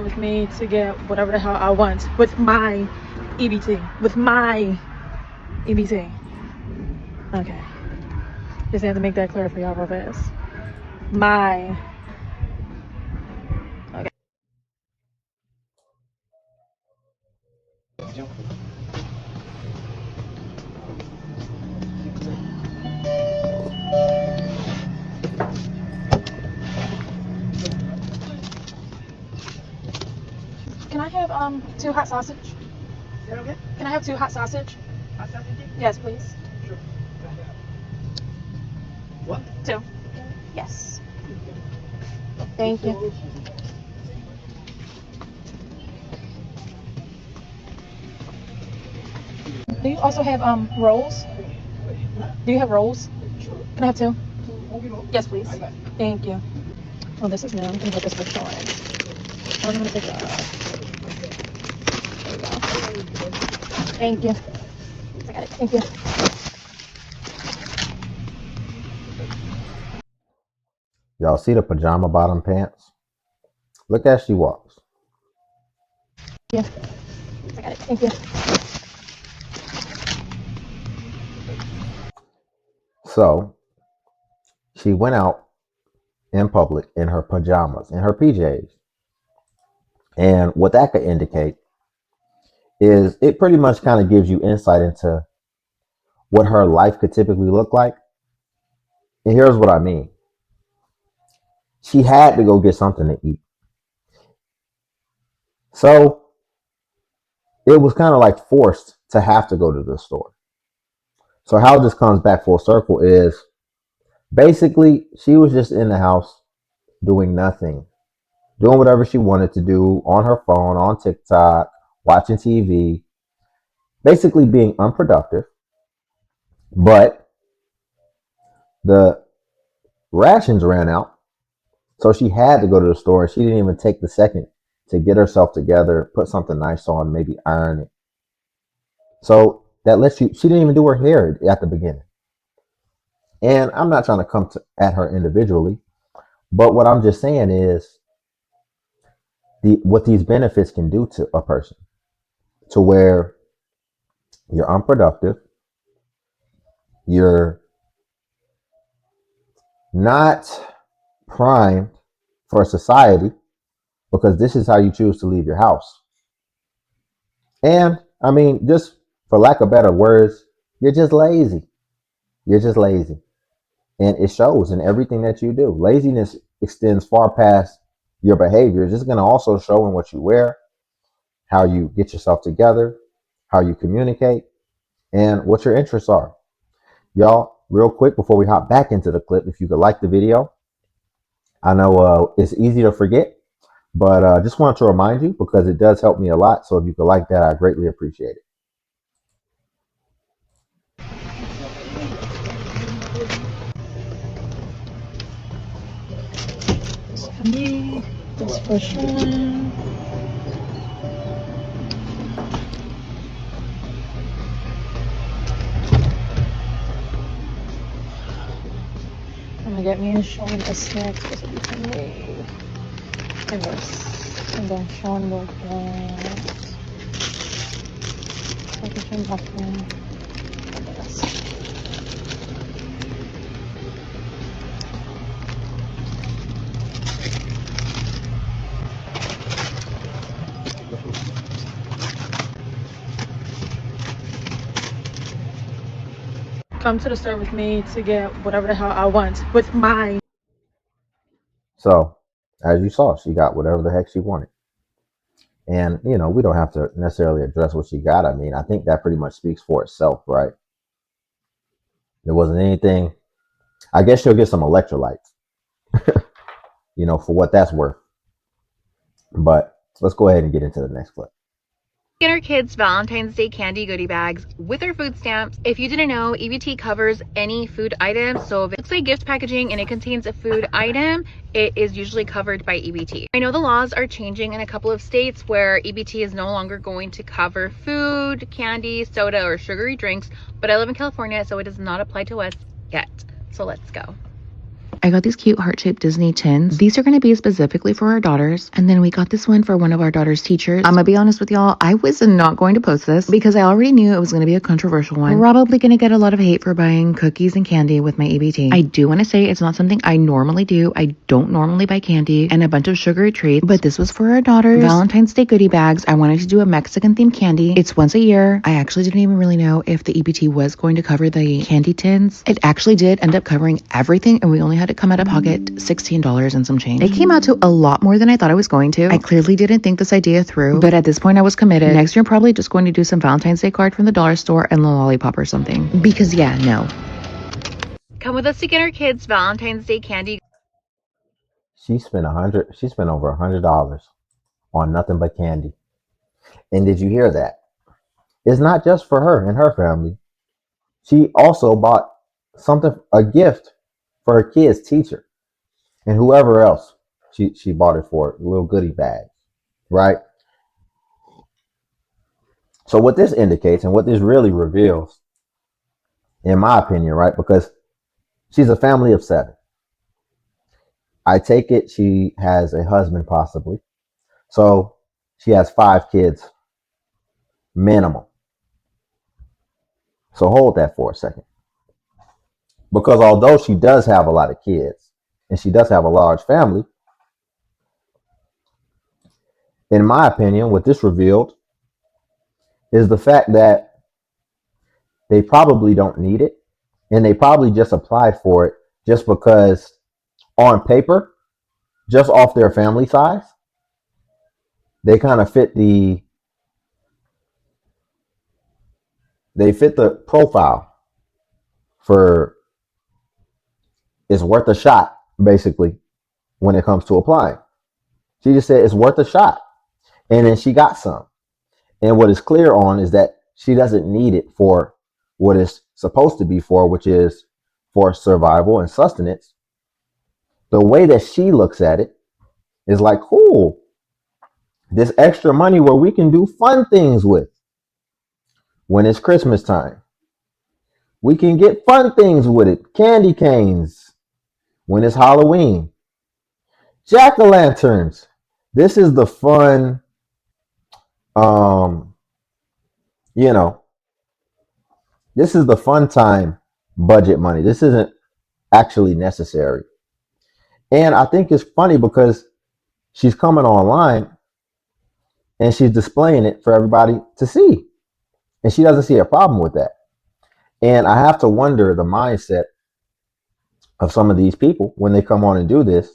With me to get whatever the hell I want with my EBT. With my EBT. Okay. Just have to make that clear for y'all real fast. My. Okay. Can I have 2 hot sausage? Okay. Can I have 2 hot sausage? Hot sausage? Yes, please. Sure. What? 2. Yes. Thank you. Do you also have rolls? Do you have rolls? Can I have 2? Yes, please. Thank you. Oh, this is new. I'm gonna put this for Sean. I'm gonna pick up. There we go. Thank you. I got it. Thank you. Y'all see the pajama bottom pants? Look as she walks. Yeah. I got it. Thank you. So she went out in public in her pajamas, in her PJs. And what that could indicate is it pretty much kind of gives you insight into what her life could typically look like. And here's what I mean. She had to go get something to eat. So it was kind of like forced to have to go to the store. So how this comes back full circle is basically she was just in the house doing nothing, doing whatever she wanted to do on her phone, on TikTok, watching TV, basically being unproductive. But the rations ran out, so she had to go to the store. She didn't even take the second to get herself together, put something nice on, maybe iron it. So that lets you, she didn't even do her hair at the beginning. And I'm not trying to come at her individually, but what I'm just saying is what these benefits can do to a person, to where you're unproductive, you're not primed for society because this is how you choose to leave your house. And I mean, just for lack of better words, you're just lazy. You're just lazy. And it shows in everything that you do. Laziness extends far past your behaviors. It's going to also show in what you wear, how you get yourself together, how you communicate, and what your interests are. Y'all, real quick before we hop back into the clip, if you could like the video. I know it's easy to forget, but just wanted to remind you because it does help me a lot. So if you could like that, I greatly appreciate it. This for me. This for Sean. I'm gonna get me and Sean a snack. This will be for me. And this. And then Sean will get packaging muffin. And this. Come to the store with me to get whatever the hell I want with my. So as you saw, she got whatever the heck she wanted. And, you know, we don't have to necessarily address what she got. I mean, I think that pretty much speaks for itself, right? There wasn't anything. I guess she'll get some electrolytes, you know, for what that's worth. But let's go ahead and get into the next clip. Get our kids Valentine's Day candy goodie bags with our food stamps. If you didn't know, EBT covers any food item. So if it looks like gift packaging and it contains a food item, it is usually covered by EBT. I know the laws are changing in a couple of states where EBT is no longer going to cover food, candy, soda, or sugary drinks, but I live in California, so it does not apply to us yet. So let's go. I got these cute heart-shaped Disney tins. These are going to be specifically for our daughters. And then we got this one for one of our daughter's teachers. I'm gonna be honest with y'all, I was not going to post this because I already knew it was going to be a controversial one. Probably going to get a lot of hate for buying cookies and candy with my EBT. I do want to say it's not something I normally do. I don't normally buy candy and a bunch of sugary treats, but this was for our daughters. Valentine's Day goodie bags. I wanted to do a Mexican themed candy. It's once a year. I actually didn't even really know if the EBT was going to cover the candy tins. It actually did end up covering everything, and we only had to come out of pocket $16 and some change. It came out to a lot more than I thought it was going to. I clearly didn't think this idea through, but at this point I was committed. Next year I'm probably just going to do some Valentine's Day card from the dollar store and a lollipop or something. Because yeah, no. Come with us to get our kids Valentine's Day candy. She spent over $100 on nothing but candy. And did you hear that? It's not just for her and her family. She also bought a gift for her kid's teacher and whoever else she bought it for, a little goodie bag, right? So what this indicates and what this really reveals, in my opinion, right? Because she's a family of 7. I take it she has a husband possibly. So she has 5 kids minimum. So hold that for a second. Because although she does have a lot of kids and she does have a large family, in my opinion, what this revealed is the fact that they probably don't need it, and they probably just applied for it just because on paper, just off their family size, they kind of fit the profile for it's worth a shot, basically, when it comes to applying. She just said it's worth a shot, and then she got some. And what is clear on is that she doesn't need it for what it's supposed to be for, which is for survival and sustenance. The way that she looks at it is like, cool, this extra money where we can do fun things with when it's Christmas time. We can get fun things with it. Candy canes when it's Halloween. Jack-o'-lanterns. This is the fun, this is the fun time budget money. This isn't actually necessary. And I think it's funny because she's coming online and she's displaying it for everybody to see. And she doesn't see a problem with that. And I have to wonder the mindset of some of these people when they come on and do this.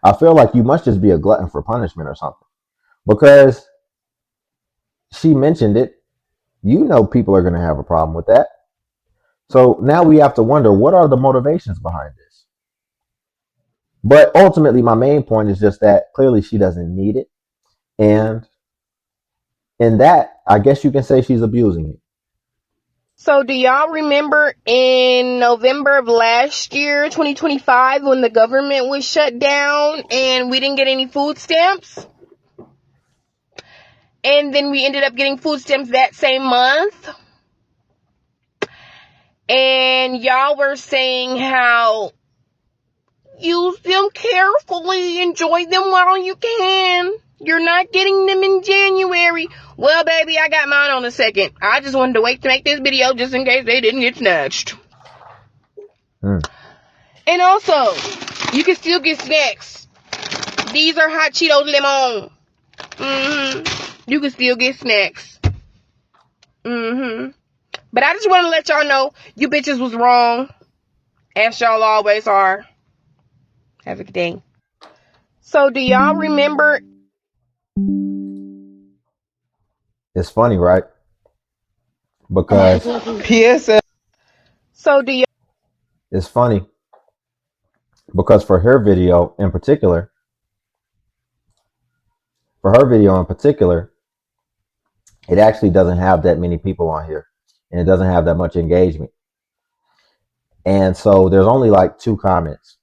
I feel like you must just be a glutton for punishment or something. Because she mentioned it. You know people are going to have a problem with that. So now we have to wonder, what are the motivations behind this? But ultimately, my main point is just that clearly she doesn't need it. And in that, I guess you can say she's abusing it. So do y'all remember in November of last year, 2025, when the government was shut down and we didn't get any food stamps? And then we ended up getting food stamps that same month. And y'all were saying how use them carefully, enjoy them while you can. You're not getting them in January. Well, baby, I got mine on the 2nd. I just wanted to wait to make this video just in case they didn't get snatched. And also, you can still get snacks. These are hot Cheetos lemon. You can still get snacks. But I just want to let y'all know, you bitches was wrong. As y'all always are. Have a good day. So do y'all remember? It's funny, right? Because PSL. So do y'all? It's funny because for her video in particular, it actually doesn't have that many people on here, and it doesn't have that much engagement. And so there's only like 2 comments.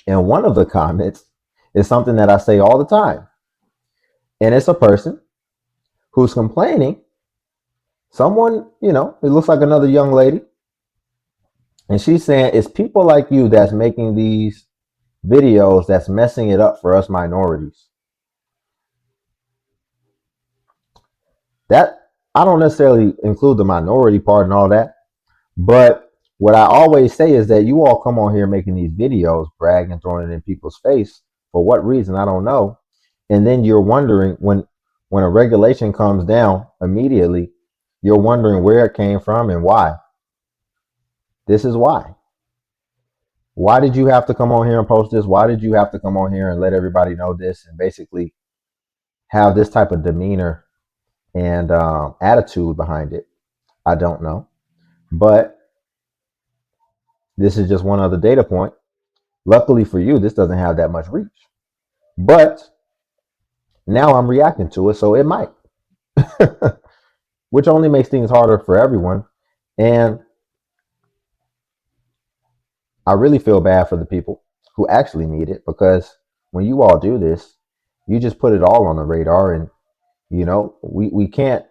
And one of the comments is something that I say all the time. And it's a person who's complaining. Someone, it looks like another young lady And she's saying it's people like you that's making these videos that's messing it up for us minorities. That I don't necessarily include the minority part and all that, but what I always say is that you all come on here making these videos, bragging, throwing it in people's face. For what reason? I don't know. And then you're wondering when a regulation comes down immediately, you're wondering where it came from and why. This is why. Why did you have to come on here and post this? Why did you have to come on here and let everybody know this and basically have this type of demeanor and attitude behind it? I don't know. But this is just one other data point. Luckily for you, this doesn't have that much reach. But now I'm reacting to it, so it might. Which only makes things harder for everyone. And I really feel bad for the people who actually need it, because when you all do this, you just put it all on the radar. And, you know, we can't,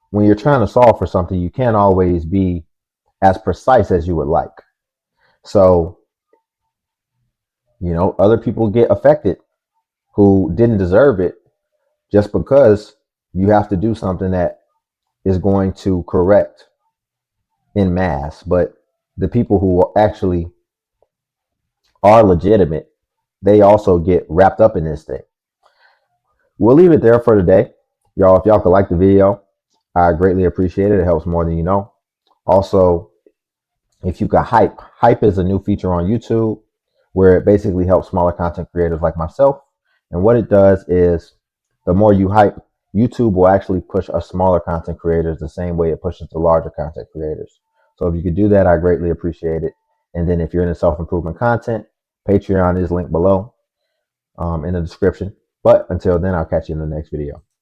when you're trying to solve for something, you can't always be as precise as you would like. So, you know, other people get affected who didn't deserve it just because you have to do something that is going to correct in mass. But the people who actually are legitimate, they also get wrapped up in this thing. We'll leave it there for today. Y'all, if y'all could like the video, I greatly appreciate it. It helps more than you know. Also, if you could hype is a new feature on YouTube where it basically helps smaller content creators like myself. And what it does is the more you hype, YouTube will actually push us smaller content creators the same way it pushes the larger content creators. So if you could do that, I greatly appreciate it. And then if you're into self-improvement content, Patreon is linked below in the description. But until then, I'll catch you in the next video.